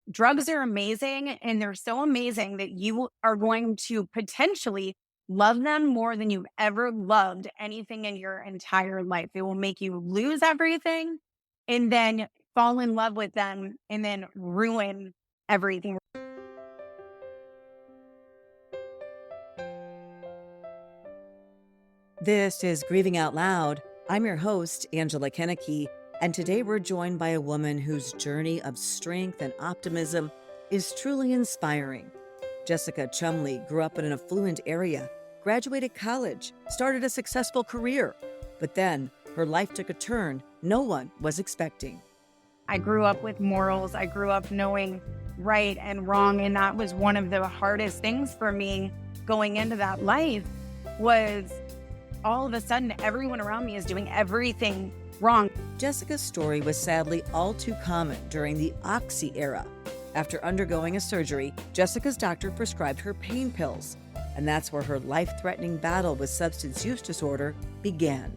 drugs are amazing, and they're so amazing that you are going to potentially love them more than you've ever loved anything in your entire life. They will make you lose everything and then fall in love with them and then ruin everything. This is Grieving Out Loud. I'm your host, Angela Kennecke, and today we're joined by a woman whose journey of strength and optimism is truly inspiring. Jessica Chumley grew up in an affluent area, graduated college, started a successful career, but then her life took a turn no one was expecting. I grew up with morals. I grew up knowing right and wrong. And that was one of the hardest things for me going into that life was all of a sudden everyone around me is doing everything wrong. Jessica's story was sadly all too common during the Oxy era. After undergoing a surgery, Jessica's doctor prescribed her pain pills, and that's where her life-threatening battle with substance use disorder began.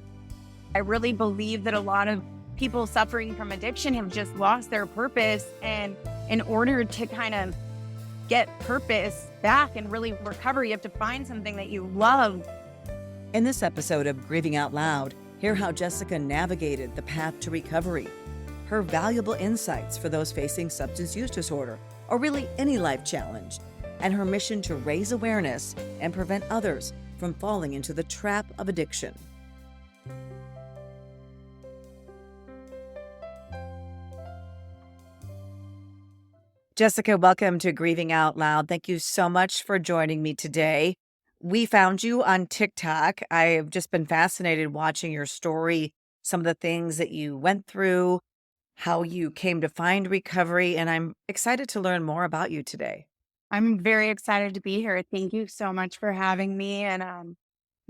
I really believe that a lot of people suffering from addiction have just lost their purpose. And in order to kind of get purpose back and really recover, you have to find something that you love. In this episode of Grieving Out Loud, hear how Jessica navigated the path to recovery, her valuable insights for those facing substance use disorder, or really any life challenge, and her mission to raise awareness and prevent others from falling into the trap of addiction. Jessica, welcome to Grieving Out Loud. Thank you so much for joining me today. We found you on TikTok. I've just been fascinated watching your story, some of the things that you went through, how you came to find recovery, and I'm excited to learn more about you today. I'm very excited to be here. Thank you so much for having me. And I'm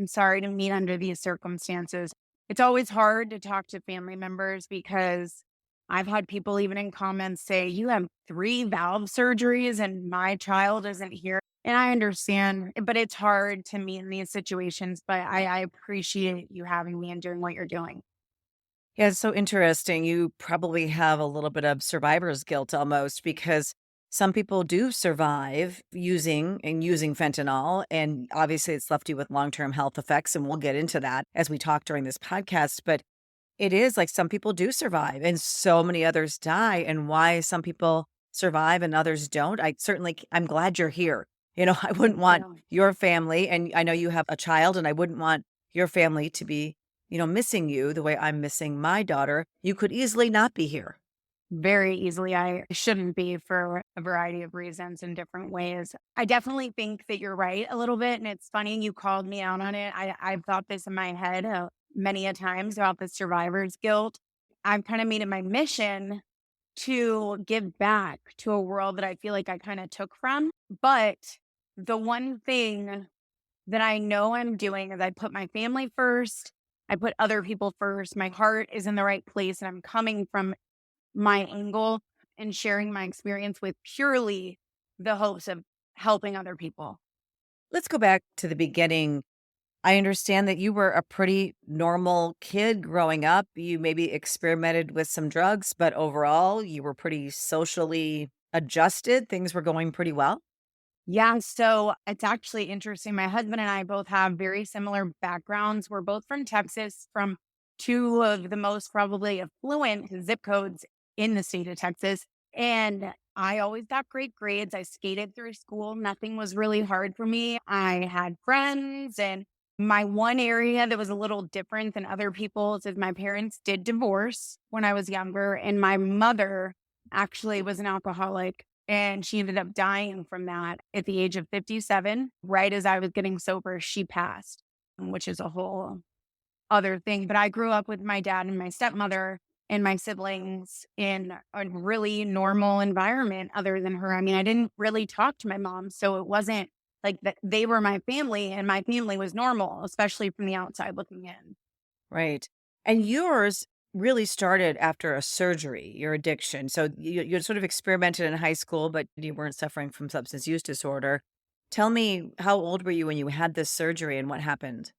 sorry to meet under these circumstances. It's always hard to talk to family members because I've had people even in comments say, you have 3 valve surgeries and my child isn't here. And I understand, but it's hard to me in these situations. But I appreciate you having me and doing what you're doing. Yeah, it's so interesting. You probably have a little bit of survivor's guilt almost because some people do survive using fentanyl. And obviously, it's left you with long term health effects. And we'll get into that as we talk during this podcast. But it is like some people do survive and so many others die. And why some people survive and others don't, I'm glad you're here. I wouldn't Thank want you. your family, and I know you have a child, and I wouldn't want your family to be missing you the way I'm missing my daughter. You could easily not be here. Very easily. I shouldn't be for a variety of reasons in different ways. I definitely think that you're right a little bit. And it's funny you called me out on it. I've thought this in my head many a times about the survivor's guilt. I've kind of made it my mission to give back to a world that I feel like I kind of took from. But the one thing that I know I'm doing is I put my family first. I put other people first. My heart is in the right place and I'm coming from my angle and sharing my experience with purely the hopes of helping other people. Let's go back to the beginning. I understand that you were a pretty normal kid growing up. You maybe experimented with some drugs, but overall, you were pretty socially adjusted. Things were going pretty well. Yeah, so it's actually interesting. My husband and I both have very similar backgrounds. We're both from Texas, from 2 of the most probably affluent zip codes in the state of Texas. And I always got great grades. I skated through school. Nothing was really hard for me. I had friends. And my one area that was a little different than other people's is my parents did divorce when I was younger. And my mother actually was an alcoholic. And she ended up dying from that at the age of 57. Right as I was getting sober, she passed, which is a whole other thing. But I grew up with my dad and my stepmother and my siblings in a really normal environment other than her. I mean, I didn't really talk to my mom. So it wasn't like that they were my family and my family was normal, especially from the outside looking in. Right. And yours really started after a surgery, your addiction. So you sort of experimented in high school, but you weren't suffering from substance use disorder. Tell me, how old were you when you had this surgery and what happened?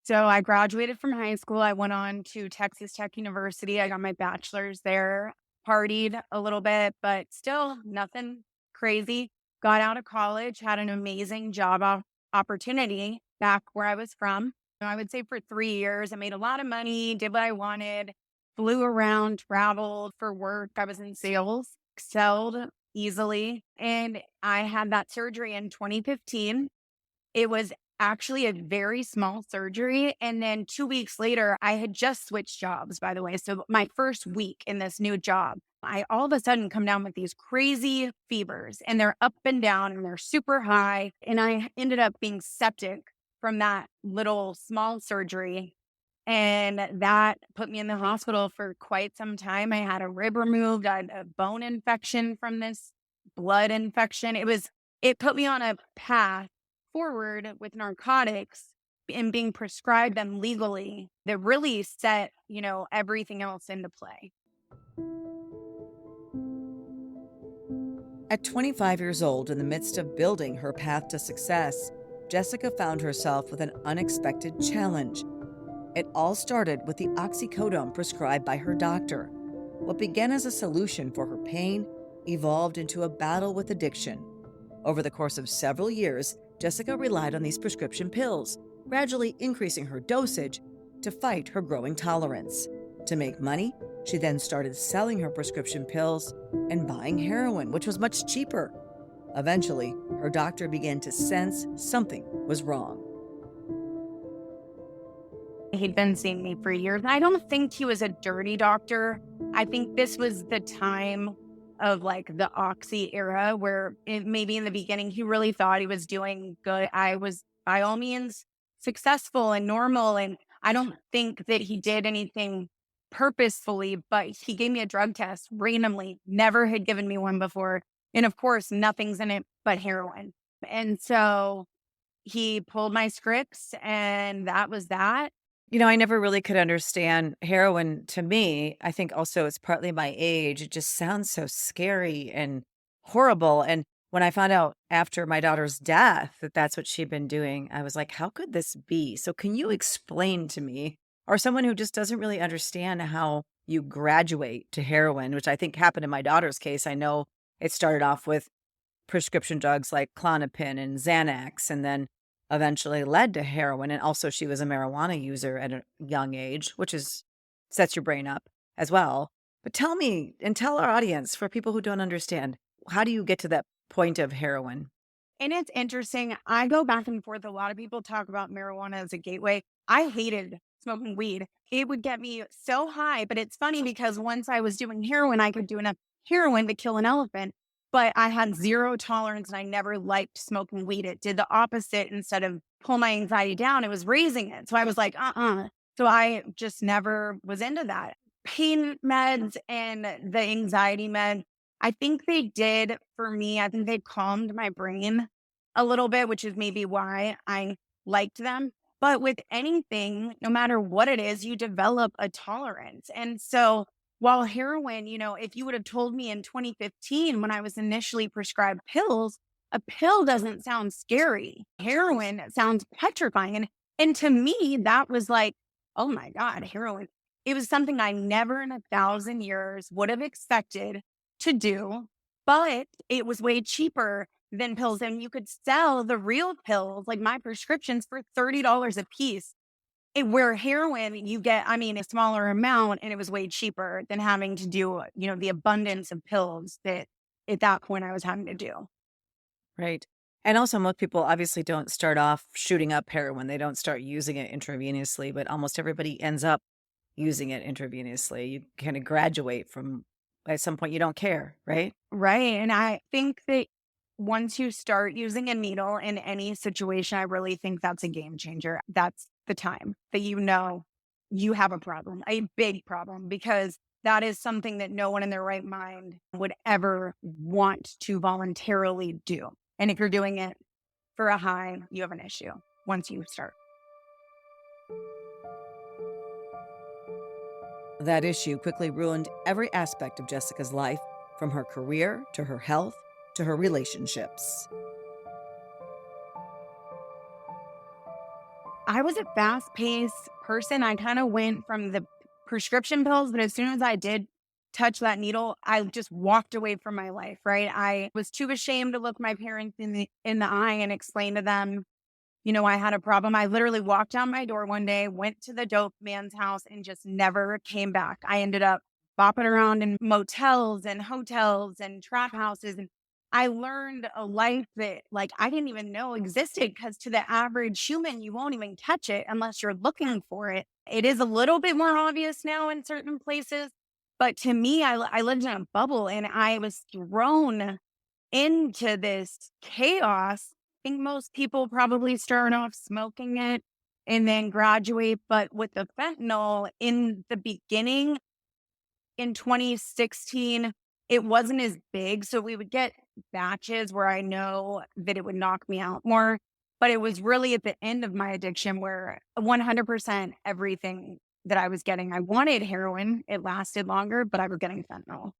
So I graduated from high school. I went on to Texas Tech University. I got my bachelor's there. partied a little bit, but still nothing crazy. Got out of college, had an amazing opportunity back where I was from. I would say for 3 years, I made a lot of money, did what I wanted, flew around, traveled for work. I was in sales, excelled easily. And I had that surgery in 2015. It was actually a very small surgery, and then 2 weeks later, I had just switched jobs, by the way. So my first week in this new job, I all of a sudden come down with these crazy fevers, and they're up and down, and they're super high, and I ended up being septic from that little small surgery, and that put me in the hospital for quite some time. I had a rib removed, I had a bone infection from this blood infection. It put me on a path forward with narcotics and being prescribed them legally that really set, everything else into play. At 25 years old, in the midst of building her path to success, Jessica found herself with an unexpected challenge. It all started with the oxycodone prescribed by her doctor. What began as a solution for her pain evolved into a battle with addiction. Over the course of several years, Jessica relied on these prescription pills, gradually increasing her dosage to fight her growing tolerance. To make money, she then started selling her prescription pills and buying heroin, which was much cheaper. Eventually, her doctor began to sense something was wrong. He'd been seeing me for years. And I don't think he was a dirty doctor. I think this was the time of like the Oxy era where maybe in the beginning he really thought he was doing good. I was by all means successful and normal. And I don't think that he did anything purposefully, but he gave me a drug test randomly, never had given me one before. And of course, nothing's in it but heroin. And so he pulled my scripts, and that was that. I never really could understand heroin to me. I think also it's partly my age. It just sounds so scary and horrible. And when I found out after my daughter's death that that's what she'd been doing, I was like, how could this be? So, can you explain to me, or someone who just doesn't really understand how you graduate to heroin, which I think happened in my daughter's case? I know it started off with prescription drugs like Klonopin and Xanax, and then eventually led to heroin. And also she was a marijuana user at a young age, which is sets your brain up as well. But tell me and tell our audience, for people who don't understand, how do you get to that point of heroin? And it's interesting. I go back and forth. A lot of people talk about marijuana as a gateway. I hated smoking weed. It would get me so high. But it's funny because once I was doing heroin, I could do enough heroin to kill an elephant. But I had zero tolerance and I never liked smoking weed. It did the opposite. Instead of pull my anxiety down, it was raising it. So I was like, So I just never was into that. Pain meds and the anxiety meds, I think they did for me. I think they calmed my brain a little bit, which is maybe why I liked them. But with anything, no matter what it is, you develop a tolerance. And so while heroin, if you would have told me in 2015 when I was initially prescribed pills, a pill doesn't sound scary. Heroin sounds petrifying. And to me, that was like, oh my God, heroin. It was something I never in 1,000 years would have expected to do, but it was way cheaper than pills. And you could sell the real pills, like my prescriptions, for $30 a piece. Where heroin, you get, a smaller amount, and it was way cheaper than having to do, the abundance of pills that at that point I was having to do. Right. And also, most people obviously don't start off shooting up heroin. They don't start using it intravenously, but almost everybody ends up using it intravenously. You kind of graduate from, at some point, you don't care, right? Right. And I think that once you start using a needle in any situation, I really think that's a game changer. That's the time that you have a problem, a big problem, because that is something that no one in their right mind would ever want to voluntarily do. And if you're doing it for a high, you have an issue once you start. That issue quickly ruined every aspect of Jessica's life, from her career to her health to her relationships. I was a fast paced person. I kind of went from the prescription pills, but as soon as I did touch that needle, I just walked away from my life, right? I was too ashamed to look my parents in the eye and explain to them, I had a problem. I literally walked down my door one day, went to the dope man's house, and just never came back. I ended up bopping around in motels and hotels and trap houses. And I learned a life that like I didn't even know existed, because to the average human, you won't even touch it unless you're looking for it. It is a little bit more obvious now in certain places. But to me, I lived in a bubble and I was thrown into this chaos. I think most people probably start off smoking it and then graduate. But with the fentanyl in the beginning in 2016, it wasn't as big. So we would get batches where I know that it would knock me out more. But it was really at the end of my addiction where 100% everything that I was getting, I wanted heroin. It lasted longer, but I was getting fentanyl.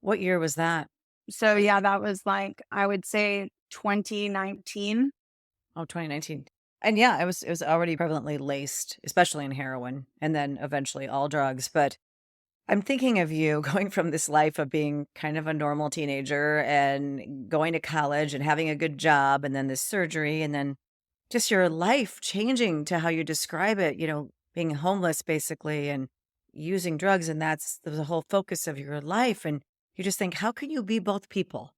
What year was that? So yeah, that was like, I would say 2019. Oh, 2019. And yeah, it was already prevalently laced, especially in heroin, and then eventually all drugs. But I'm thinking of you going from this life of being kind of a normal teenager and going to college and having a good job, and then this surgery, and then just your life changing to how you describe it, being homeless basically and using drugs. And that's the whole focus of your life. And you just think, how can you be both people?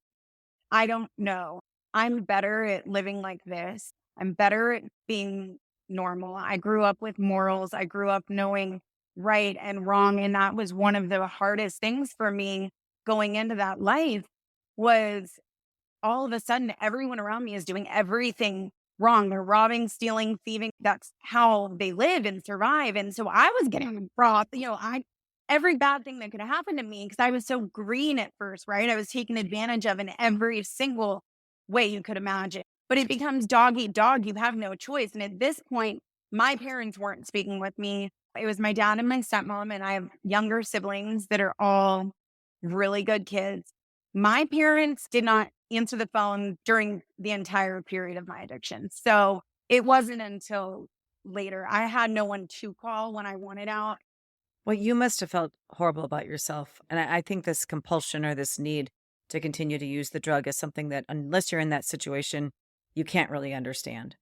I don't know. I'm better at living like this. I'm better at being normal. I grew up with morals. I grew up knowing right and wrong. And that was one of the hardest things for me going into that life was all of a sudden everyone around me is doing everything wrong. They're robbing, stealing, thieving. That's how they live and survive. And so I was getting brought, I every bad thing that could happen to me because I was so green at first, right? I was taken advantage of in every single way you could imagine. But it becomes dog eat dog. You have no choice. And at this point, my parents weren't speaking with me. It was my dad and my stepmom, and I have younger siblings that are all really good kids. My parents did not answer the phone during the entire period of my addiction. So it wasn't until later. I had no one to call when I wanted out. Well, you must have felt horrible about yourself. And I think this compulsion or this need to continue to use the drug is something that, unless you're in that situation, you can't really understand.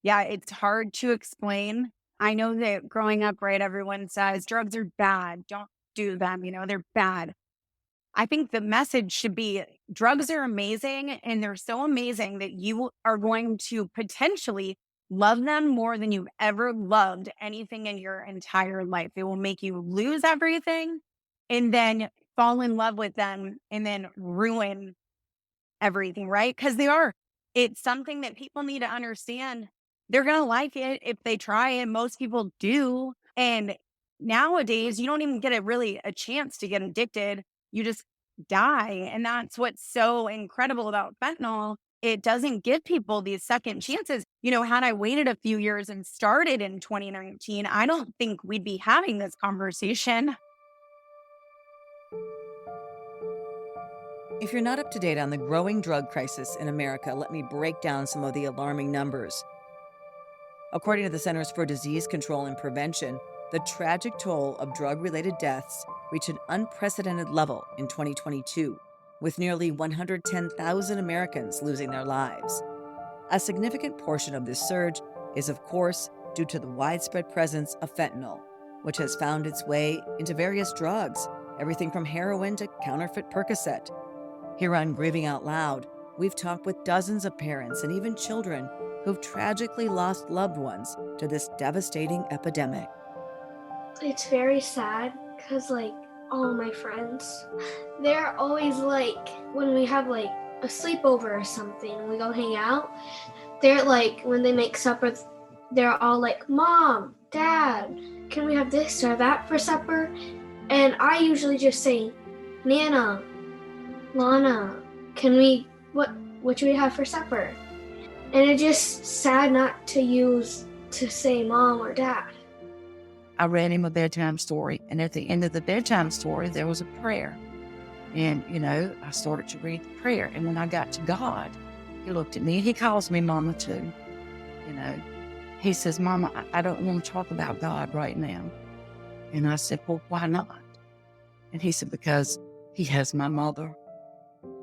Yeah, it's hard to explain. I know that growing up, right, everyone says drugs are bad. Don't do them. They're bad. I think the message should be drugs are amazing, and they're so amazing that you are going to potentially love them more than you've ever loved anything in your entire life. It will make you lose everything and then fall in love with them and then ruin everything, right? Because they are. It's something that people need to understand. They're going to like it if they try it. Most people do. And nowadays, you don't even get a chance to get addicted. You just die. And that's what's so incredible about fentanyl. It doesn't give people these second chances. Had I waited a few years and started in 2019, I don't think we'd be having this conversation. If you're not up to date on the growing drug crisis in America, let me break down some of the alarming numbers. According to the Centers for Disease Control and Prevention, the tragic toll of drug-related deaths reached an unprecedented level in 2022, with nearly 110,000 Americans losing their lives. A significant portion of this surge is, of course, due to the widespread presence of fentanyl, which has found its way into various drugs, everything from heroin to counterfeit Percocet. Here on Grieving Out Loud, we've talked with dozens of parents and even children who've tragically lost loved ones to this devastating epidemic. It's very sad because, all my friends, they're always when we have, a sleepover or something, we go hang out, they're when they make supper, they're all like, Mom, Dad, can we have this or that for supper? And I usually just say, Nana, Lana, what should we have for supper? And it's just sad not to say Mom or Dad. I read him a bedtime story, and at the end of the bedtime story, there was a prayer. And, I started to read the prayer. And when I got to God, he looked at me, and he calls me Mama too. He says, Mama, I don't want to talk about God right now. And I said, well, why not? And he said, because he has my mother.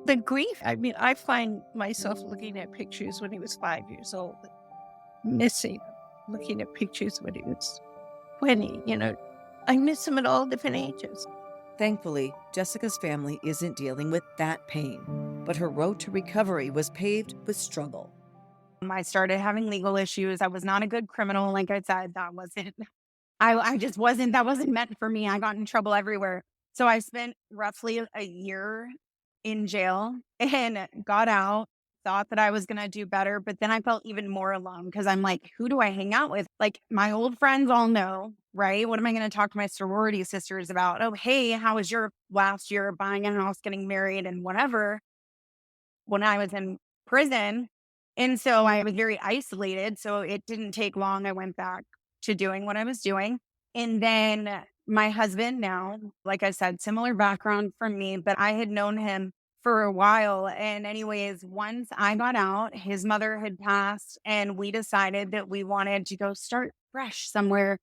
The grief, I mean, I find myself looking at pictures when he was 5 years old, missing, looking at pictures when he was 20, I miss him at all different ages. Thankfully, Jessica's family isn't dealing with that pain, but her road to recovery was paved with struggle. I started having legal issues. I was not a good criminal. Like I said, I just wasn't, that wasn't meant for me. I got in trouble everywhere. So I spent roughly a year in jail and got out, thought that I was going to do better. But then I felt even more alone because I'm like, who do I hang out with? Like my old friends all know, right? What am I going to talk to my sorority sisters about? Oh, hey, how was your last year buying a house, getting married and whatever when I was in prison? And so I was very isolated. So it didn't take long. I went back to doing what I was doing. And then my husband now, like I said, similar background from me, but I had known him for a while. And anyways, once I got out, his mother had passed and we decided that we wanted to go start fresh somewhere.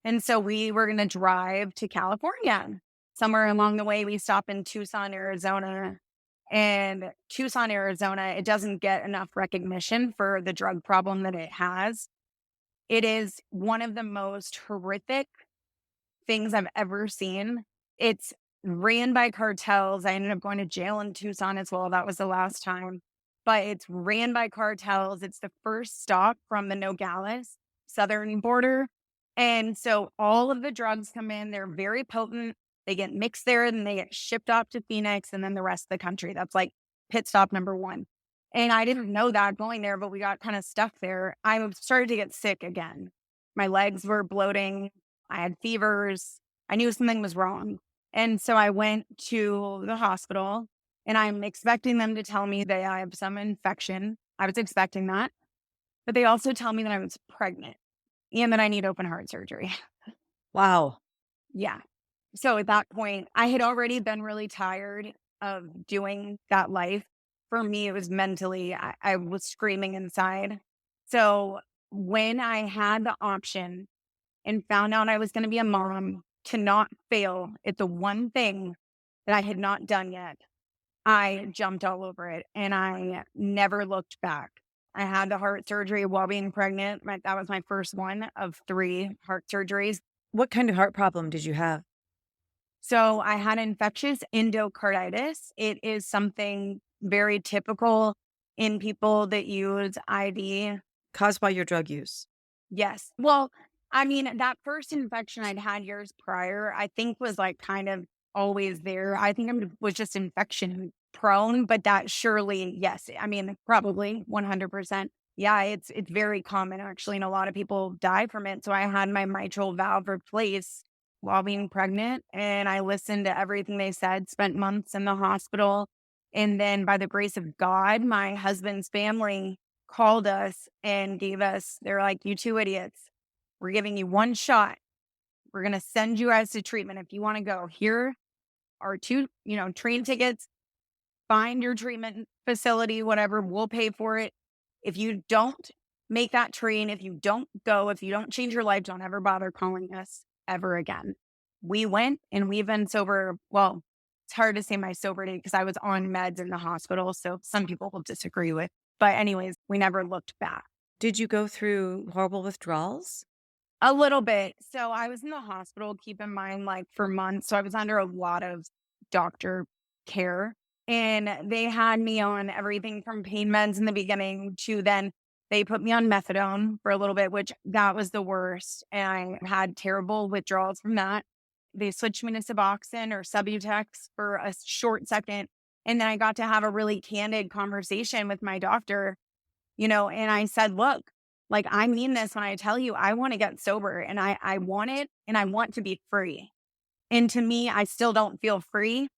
And so we were going to drive to California. Somewhere along the way, we stopped in Tucson, Arizona. And Tucson, Arizona, it doesn't get enough recognition for the drug problem that it has. It is one of the most horrific things I've ever seen. It's ran by cartels. I ended up going to jail in Tucson as well. That was the last time. But it's ran by cartels. It's the first stop from the Nogales southern border. And so all of the drugs come in. They're very potent. They get mixed there and they get shipped off to Phoenix and then the rest of the country. That's like pit stop number one. And I didn't know that going there, but we got kind of stuck there. I started to get sick again. My legs were bloating. I had fevers. I knew something was wrong. And so I went to the hospital and I'm expecting them to tell me that I have some infection. I was expecting that. But they also tell me that I was pregnant and that I need open heart surgery. Wow. Yeah. So at that point, I had already been really tired of doing that life. For me, it was mentally, I was screaming inside. So when I had the option and found out I was going to be a mom to not fail at the one thing that I had not done yet, I jumped all over it and I never looked back. I had the heart surgery while being pregnant. That was my first one of 3 heart surgeries. What kind of heart problem did you have? So I had infectious endocarditis. It is something very typical in people that use IV. Caused by your drug use? Yes. Well, I mean, that first infection I'd had years prior, I think was like kind of always there. I think I was just infection prone, but that surely, yes. I mean, probably 100%. Yeah, it's very common actually, and a lot of people die from it. So I had my mitral valve replaced while being pregnant, and I listened to everything they said, spent months in the hospital. And then by the grace of God, my husband's family called us and they're like, you 2 idiots, we're giving you 1 shot. We're going to send you guys to treatment. If you want to go, here are 2, train tickets, find your treatment facility, whatever, we'll pay for it. If you don't make that train, if you don't go, if you don't change your life, don't ever bother calling us ever again. We went and we've been sober. Well, it's hard to say my sober date because I was on meds in the hospital. So some people will disagree with. But anyways, we never looked back. Did you go through horrible withdrawals? A little bit. So I was in the hospital, keep in mind, like for months. So I was under a lot of doctor care. And they had me on everything from pain meds in the beginning to then they put me on methadone for a little bit, which that was the worst. And I had terrible withdrawals from that. They switched me to Suboxone or Subutex for a short second. And then I got to have a really candid conversation with my doctor, and I said, look, like I mean this when I tell you I want to get sober and I want it and I want to be free. And to me, I still don't feel free.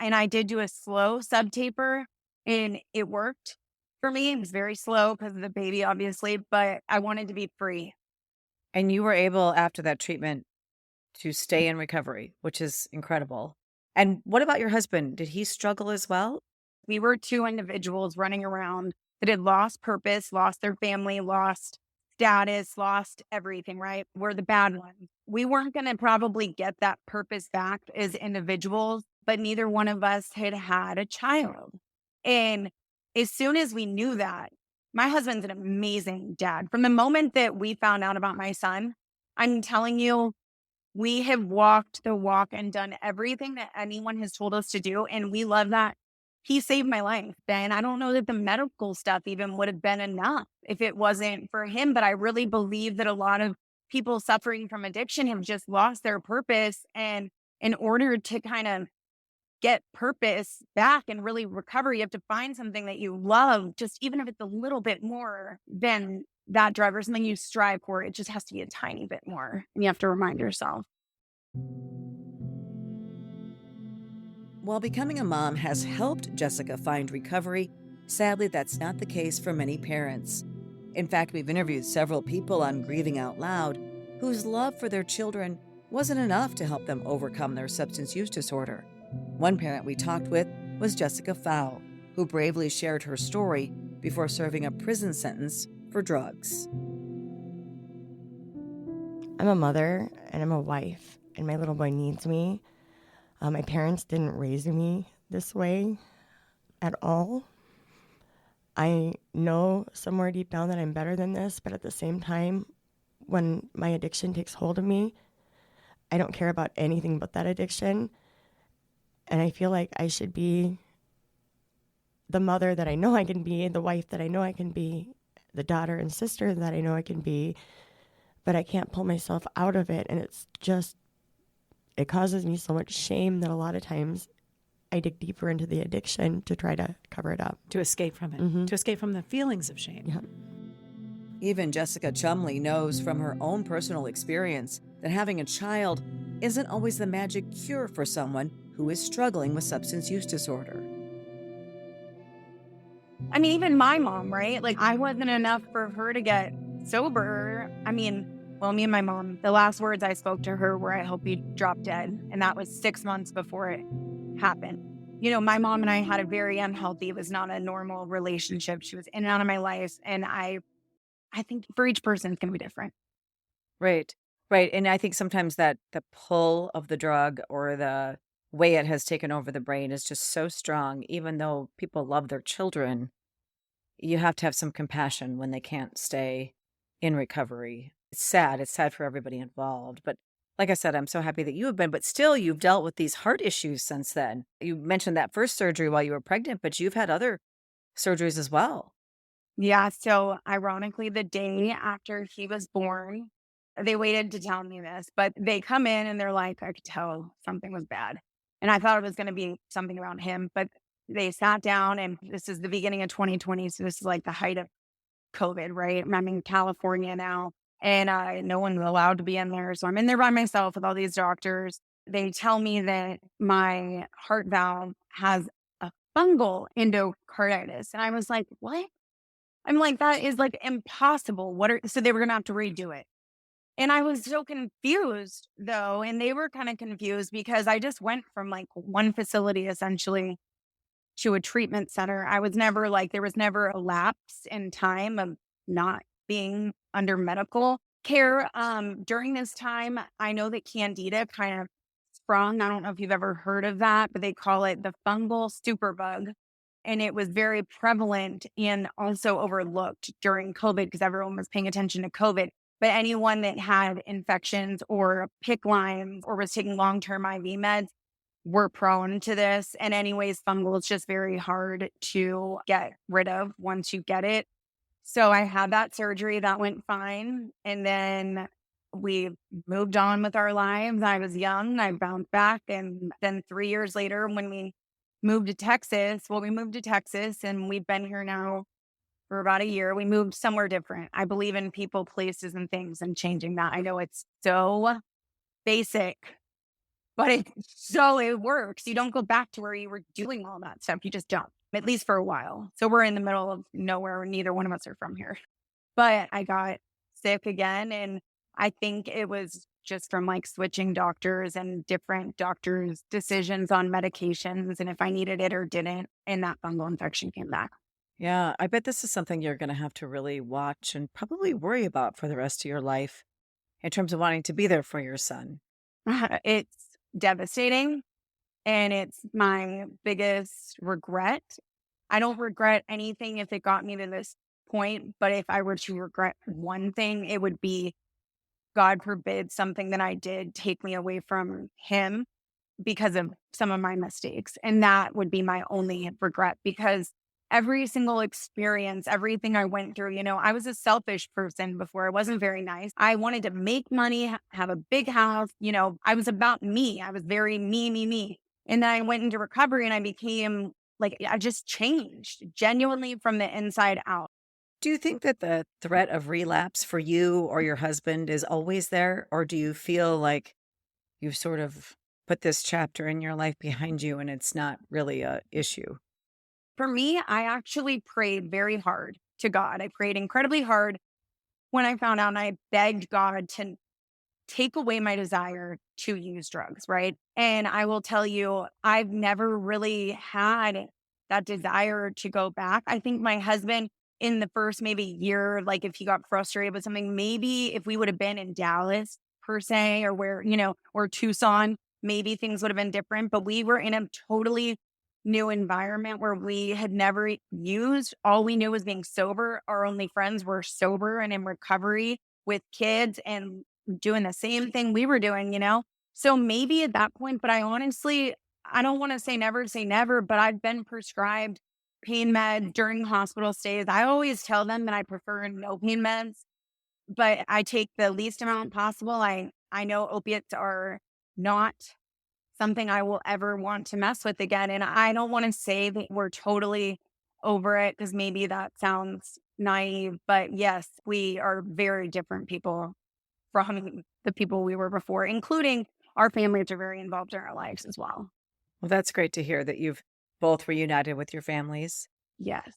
And I did do a slow sub taper and it worked for me. It was very slow because of the baby, obviously, but I wanted to be free. And you were able, after that treatment, to stay in recovery, which is incredible. And what about your husband? Did he struggle as well? We were 2 individuals running around that had lost purpose, lost their family, lost status, lost everything, right? We're the bad ones. we weren't going to probably get that purpose back as individuals, but neither one of us had had a child. And as soon as we knew that, my husband's an amazing dad. From the moment that we found out about my son, I'm telling you, we have walked the walk and done everything that anyone has told us to do. And we love that. He saved my life. And I don't know that the medical stuff even would have been enough if it wasn't for him. But I really believe that a lot of people suffering from addiction have just lost their purpose. And in order to kind of get purpose back and really recover, you have to find something that you love, just even if it's a little bit more than that drug or something you strive for. It just has to be a tiny bit more. And you have to remind yourself. While becoming a mom has helped Jessica find recovery, sadly, that's not the case for many parents. In fact, we've interviewed several people on Grieving Out Loud whose love for their children wasn't enough to help them overcome their substance use disorder. One parent we talked with was Jessica Fowl, who bravely shared her story before serving a prison sentence for drugs. I'm a mother and I'm a wife, and my little boy needs me. My parents didn't raise me this way at all. I know somewhere deep down that I'm better than this, but at the same time, when my addiction takes hold of me, I don't care about anything but that addiction. And I feel like I should be the mother that I know I can be, the wife that I know I can be, the daughter and sister that I know I can be, but I can't pull myself out of it. And it's just, it causes me so much shame that a lot of times I dig deeper into the addiction to try to cover it up. To escape from it, to escape from the feelings of shame. Yeah. Even Jessica Chumley knows from her own personal experience that having a child isn't always the magic cure for someone who is struggling with substance use disorder. I mean, even my mom, right? Like, I wasn't enough for her to get sober. I mean, well, me and my mom, the last words I spoke to her were, "I hope you drop dead." And that was 6 months before it happened. You know, my mom and I had a very unhealthy, it was not a normal relationship. She was in and out of my life. And I think for each person, it's going to be different. Right, right. And I think sometimes that the pull of the drug or the way it has taken over the brain is just so strong. Even though people love their children, you have to have some compassion when they can't stay in recovery. It's sad. It's sad for everybody involved. But like I said, I'm so happy that you have been, but still you've dealt with these heart issues since then. You mentioned that first surgery while you were pregnant, but you've had other surgeries as well. Yeah. So ironically, the day after he was born, they waited to tell me this, but they come in and they're like, I could tell something was bad. And I thought it was going to be something around him, but they sat down, and this is the beginning of 2020. So this is like the height of COVID, right? I'm in California now, and no one's allowed to be in there. So I'm in there by myself with all these doctors. They tell me that my heart valve has a fungal endocarditis. And I was like, what? I'm like, that is like impossible. So they were going to have to redo it. And I was so confused though. And they were kind of confused because I just went from like one facility essentially to a treatment center. I was never like, there was never a lapse in time of not being under medical care. During this time, I know that Candida kind of sprung. I don't know if you've ever heard of that, but they call it the fungal superbug. And it was very prevalent and also overlooked during COVID because everyone was paying attention to COVID. But anyone that had infections or PICC lines or was taking long-term IV meds were prone to this. And anyways, fungal is just very hard to get rid of once you get it. So I had that surgery. That went fine. And then we moved on with our lives. I was young. I bounced back. And then 3 years later, when we moved to Texas, we moved to Texas and we've been here now for about a year. We moved somewhere different. I believe in people, places, and things and changing that. I know it's so basic, but it works. You don't go back to where you were doing all that stuff. You just don't, at least for a while. So we're in the middle of nowhere. Neither one of us are from here. But I got sick again. And I think it was just from like switching doctors and different doctors' decisions on medications and if I needed it or didn't. And that fungal infection came back. Yeah, I bet this is something you're going to have to really watch and probably worry about for the rest of your life. in terms of wanting to be there for your son? It's devastating and it's my biggest regret. I don't regret anything if it got me to this point, but if I were to regret one thing, it would be, God forbid, something that I did take me away from him because of some of my mistakes. And that would be my only regret because every single experience, everything I went through, I was a selfish person before. I wasn't very nice. I wanted to make money, have a big house. I was about me. I was very me, me, me. And then I went into recovery and I became like, I just changed genuinely from the inside out. Do you think that the threat of relapse for you or your husband is always there? Or do you feel like you've sort of put this chapter in your life behind you and it's not really a issue? For me, I actually prayed very hard to God. I prayed incredibly hard when I found out and I begged God to take away my desire to use drugs, right? And I will tell you, I've never really had that desire to go back. I think my husband, in the first maybe year, like if he got frustrated with something, maybe if we would have been in Dallas per se, or where, or Tucson, maybe things would have been different. But we were in a totally new environment where we had never used. All we knew was being sober. Our only friends were sober and in recovery with kids and doing the same thing we were doing. So maybe at that point, but I don't want to say never, but I've been prescribed pain meds during hospital stays. I always tell them that I prefer no pain meds, but I take the least amount possible. I know opiates are not something I will ever want to mess with again. And I don't want to say that we're totally over it because maybe that sounds naive, but yes, we are very different people from the people we were before, including our families are very involved in our lives as well. Well, that's great to hear that you've both reunited with your families. Yes.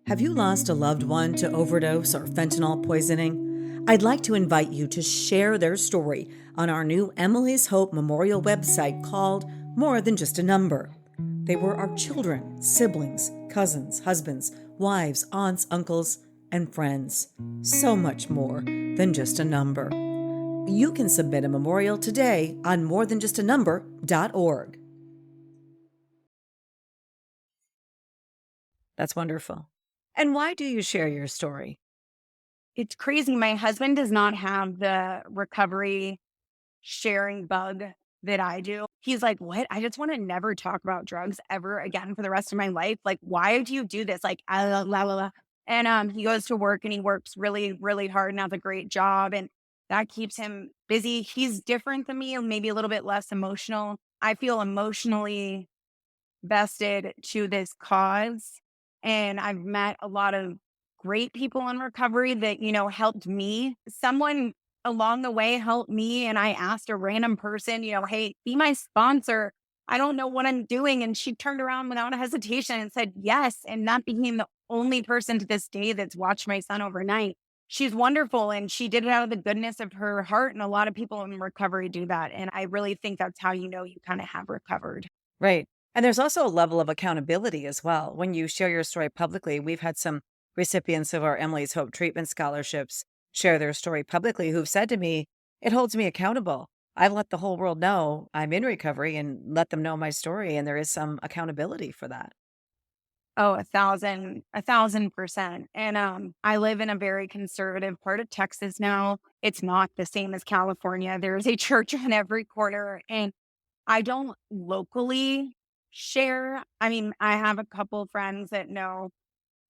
Have you lost a loved one to overdose or fentanyl poisoning? I'd like to invite you to share their story on our new Emily's Hope Memorial website called More Than Just a Number. They were our children, siblings, cousins, husbands, wives, aunts, uncles, and friends. So much more than just a number. You can submit a memorial today on morethanjustanumber.org. That's wonderful. And why do you share your story? It's crazy. My husband does not have the recovery sharing bug that I do. He's like, what? I just want to never talk about drugs ever again for the rest of my life. Like, why do you do this? Like, la, la, la, la. And he goes to work and he works really, really hard and has a great job. And that keeps him busy. He's different than me, maybe a little bit less emotional. I feel emotionally vested to this cause. And I've met a lot of great people in recovery that, helped me. Someone along the way helped me. And I asked a random person, hey, be my sponsor. I don't know what I'm doing. And she turned around without a hesitation and said yes. And that became the only person to this day that's watched my son overnight. She's wonderful. And she did it out of the goodness of her heart. And a lot of people in recovery do that. And I really think that's how you kind of have recovered. Right. And there's also a level of accountability as well. When you share your story publicly, we've had some recipients of our Emily's Hope treatment scholarships share their story publicly who've said to me, it holds me accountable. I've let the whole world know I'm in recovery and let them know my story. And there is some accountability for that. Oh, 1,000%. And I live in a very conservative part of Texas now. It's not the same as California. There's a church on every corner. And I don't locally share. I mean, I have a couple friends that know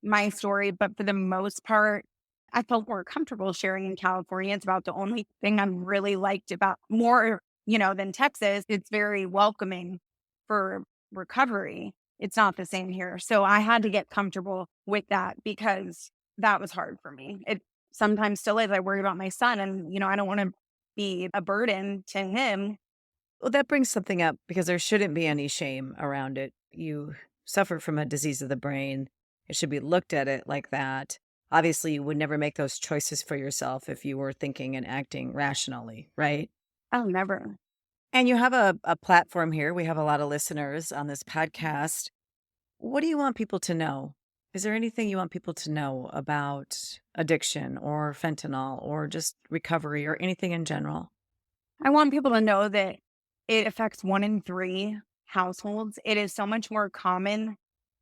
my story, but for the most part, I felt more comfortable sharing in California. It's about the only thing I'm really liked about more, than Texas. It's very welcoming for recovery. It's not the same here. So I had to get comfortable with that because that was hard for me. It sometimes still is. I worry about my son and, I don't want to be a burden to him. Well, that brings something up because there shouldn't be any shame around it. You suffer from a disease of the brain. It should be looked at it like that. Obviously, you would never make those choices for yourself if you were thinking and acting rationally, right? Oh, never. And you have a platform here. We have a lot of listeners on this podcast. What do you want people to know Is there anything you want people to know about addiction or fentanyl or just recovery or anything in general? I want people to know that it affects 1 in 3 households. It is so much more common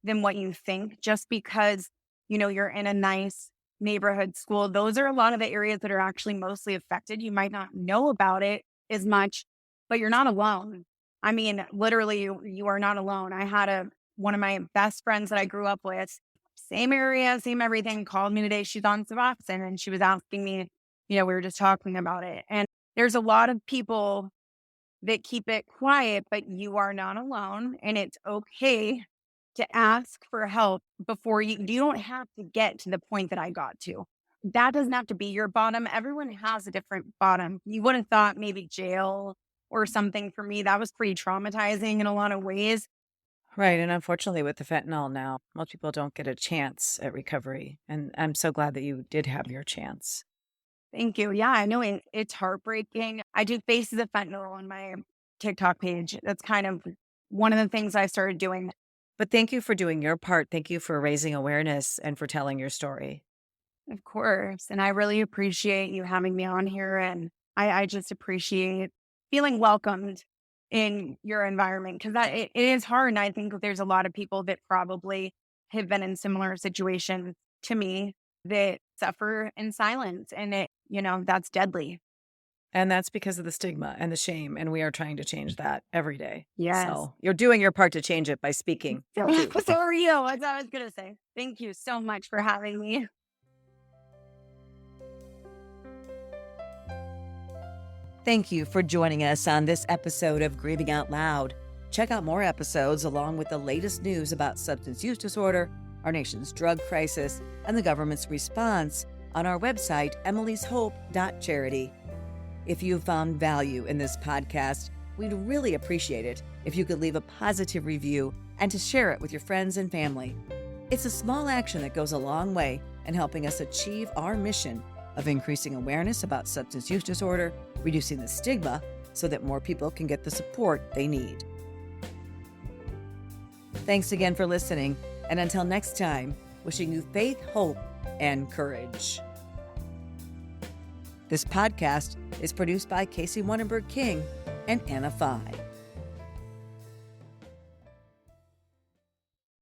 than what you think just because, you're in a nice neighborhood school. Those are a lot of the areas that are actually mostly affected. You might not know about it as much, but you're not alone. I mean, literally, you are not alone. I had one of my best friends that I grew up with, same area, same everything, called me today. She's on Suboxone, and she was asking me, we were just talking about it. And there's a lot of people that keep it quiet, but you are not alone. And it's okay to ask for help before you don't have to get to the point that I got to. That doesn't have to be your bottom. Everyone has a different bottom. You would have thought maybe jail or something. For me, that was pretty traumatizing in a lot of ways. Right. And unfortunately, with the fentanyl now, most people don't get a chance at recovery. And I'm so glad that you did have your chance. Thank you. Yeah, I know it's heartbreaking. I do Faces of Fentanyl on my TikTok page. That's kind of one of the things I started doing. But thank you for doing your part. Thank you for raising awareness and for telling your story. Of course. And I really appreciate you having me on here. And I just appreciate feeling welcomed in your environment because it is hard. And I think there's a lot of people that probably have been in similar situations to me that suffer in silence. And that's deadly. And that's because of the stigma and the shame. And we are trying to change that every day. Yes. So you're doing your part to change it by speaking. So are you. That's what I was going to say. Thank you so much for having me. Thank you for joining us on this episode of Grieving Out Loud. Check out more episodes along with the latest news about substance use disorder, our nation's drug crisis, and the government's response on our website, emilyshope.charity. If you found value in this podcast, we'd really appreciate it if you could leave a positive review and to share it with your friends and family. It's a small action that goes a long way in helping us achieve our mission of increasing awareness about substance use disorder, reducing the stigma so that more people can get the support they need. Thanks again for listening, and until next time, wishing you faith, hope, and courage. This podcast is produced by Casey Wonnenberg King and Anna Fye.